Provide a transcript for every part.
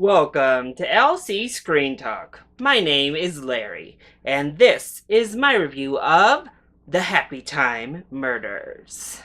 Welcome to LC Screen Talk. My name is Larry, and this is my review of the Happytime Murders.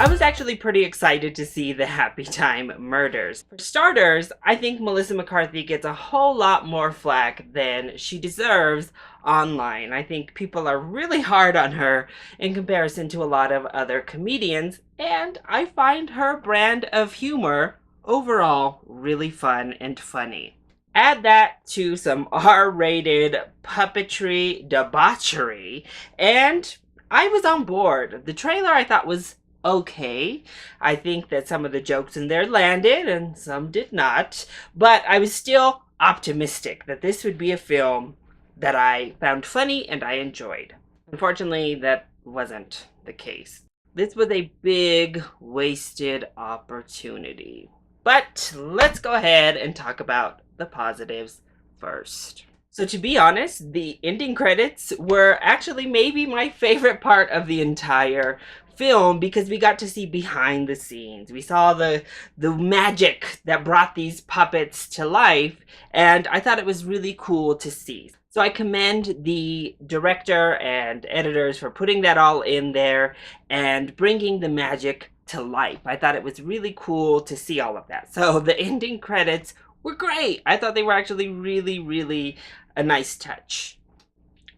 I was actually pretty excited to see the Happytime Murders. For starters, I think Melissa McCarthy gets a whole lot more flack than she deserves online. I think people are really hard on her in comparison to a lot of other comedians, and I find her brand of humor overall really fun and funny. Add that to some R-rated puppetry debauchery, and I was on board. The trailer I thought was okay. I think that some of the jokes in there landed and some did not, but I was still optimistic that this would be a film that I found funny and I enjoyed. Unfortunately, that wasn't the case. This was a big wasted opportunity. But let's go ahead and talk about the positives first. So to be honest, the ending credits were actually maybe my favorite part of the entire film because we got to see behind the scenes. We saw the magic that brought these puppets to life, and I thought it was really cool to see. So I commend the director and editors for putting that all in there and bringing the magic to life. I thought it was really cool to see all of that. So the ending credits were great. I thought they were actually really a nice touch.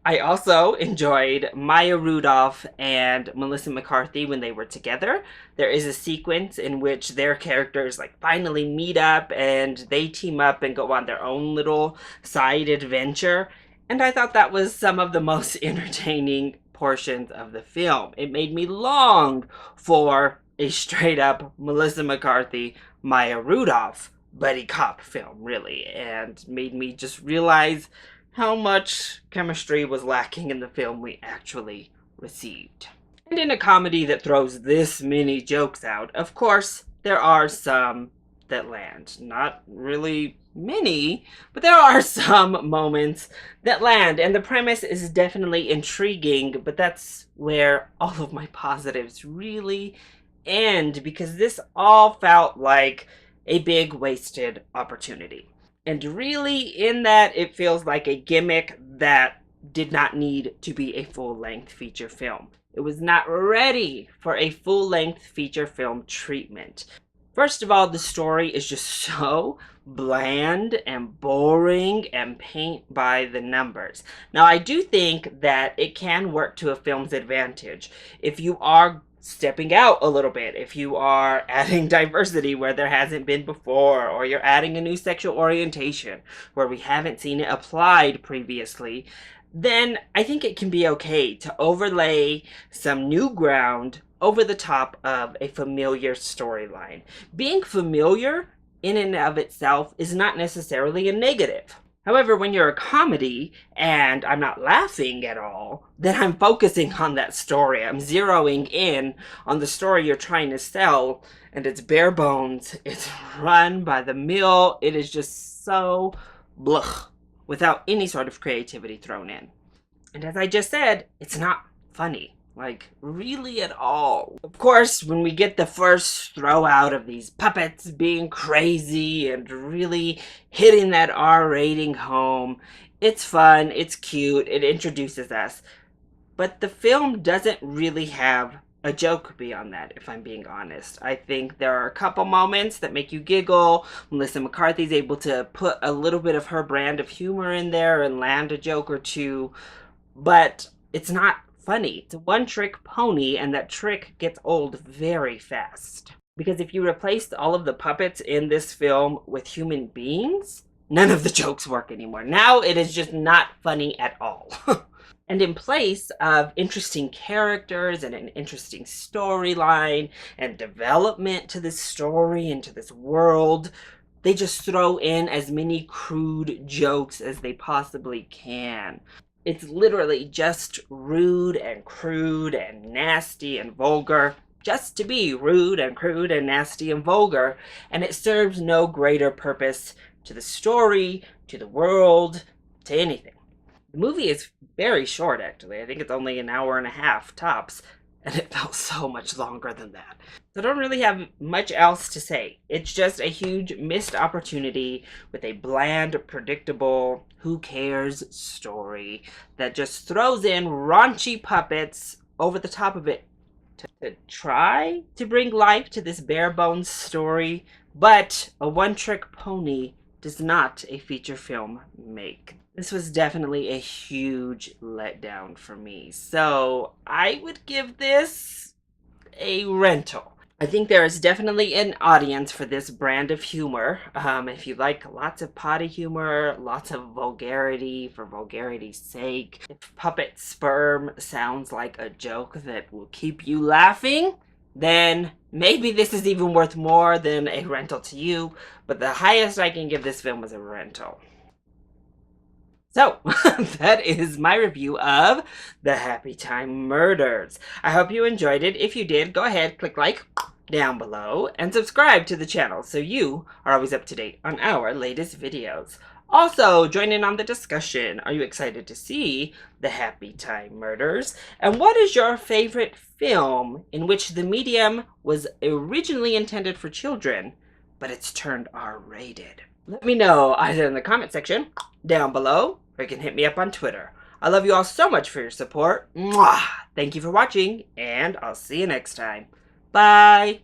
I also enjoyed Maya Rudolph and Melissa McCarthy when they were together. There is a sequence in which their characters finally meet up and they team up and go on their own little side adventure. And I thought that was some of the most entertaining portions of the film. It made me long for a straight up Melissa McCarthy, Maya Rudolph buddy cop film, really, and made me just realize how much chemistry was lacking in the film we actually received. And in a comedy that throws this many jokes out, of course, there are some that land. Not really many, but there are some moments that land, and the premise is definitely intriguing, but that's where all of my positives really end, because this all felt like a big wasted opportunity. And really, in that, it feels like a gimmick that did not need to be a full-length feature film. It was not ready for a full-length feature film treatment. First of all, the story is just so bland and boring and paint by the numbers. Now, I do think that it can work to a film's advantage if you are stepping out a little bit, if you are adding diversity where there hasn't been before, or you're adding a new sexual orientation where we haven't seen it applied previously, then I think it can be okay to overlay some new ground over the top of a familiar storyline. Being familiar in and of itself is not necessarily a negative. However, when you're a comedy and I'm not laughing at all, then I'm focusing on that story. I'm zeroing in on the story you're trying to sell, and it's bare bones. It's run by the mill. It is just so blech, without any sort of creativity thrown in. And as I just said, it's not funny. Really at all. Of course, when we get the first throw out of these puppets being crazy and really hitting that R rating home, it's fun, it's cute, it introduces us. But the film doesn't really have a joke beyond that, if I'm being honest. I think there are a couple moments that make you giggle. Melissa McCarthy's able to put a little bit of her brand of humor in there and land a joke or two, but it's not funny. It's a one-trick pony, and that trick gets old very fast. Because if you replaced all of the puppets in this film with human beings, none of the jokes work anymore. Now it is just not funny at all. And in place of interesting characters and an interesting storyline and development to this story and to this world, they just throw in as many crude jokes as they possibly can. It's literally just rude and crude and nasty and vulgar, just to be rude and crude and nasty and vulgar, and it serves no greater purpose to the story, to the world, to anything. The movie is very short, actually. I think it's only an hour and a half, tops. and it felt so much longer than that. So I don't really have much else to say. It's just a huge missed opportunity with a bland, predictable, who cares story that just throws in raunchy puppets over the top of it to try to bring life to this bare bones story, but a one-trick pony does not a feature film make. This was definitely a huge letdown for me. So I would give this a rental. I think there is definitely an audience for this brand of humor. If you like lots of potty humor, lots of vulgarity for vulgarity's sake, if puppet sperm sounds like a joke that will keep you laughing, then maybe this is even worth more than a rental to you. But the highest I can give this film is a rental. So, that is my review of the Happytime Murders. I hope you enjoyed it. If you did, go ahead, click like down below, and subscribe to the channel so you are always up to date on our latest videos. Also, join in on the discussion. Are you excited to see the Happytime Murders? And what is your favorite film in which the medium was originally intended for children, but it's turned R-rated? Let me know either in the comment section down below, or you can hit me up on Twitter. I love you all so much for your support. Mwah! Thank you for watching, and I'll see you next time. Bye!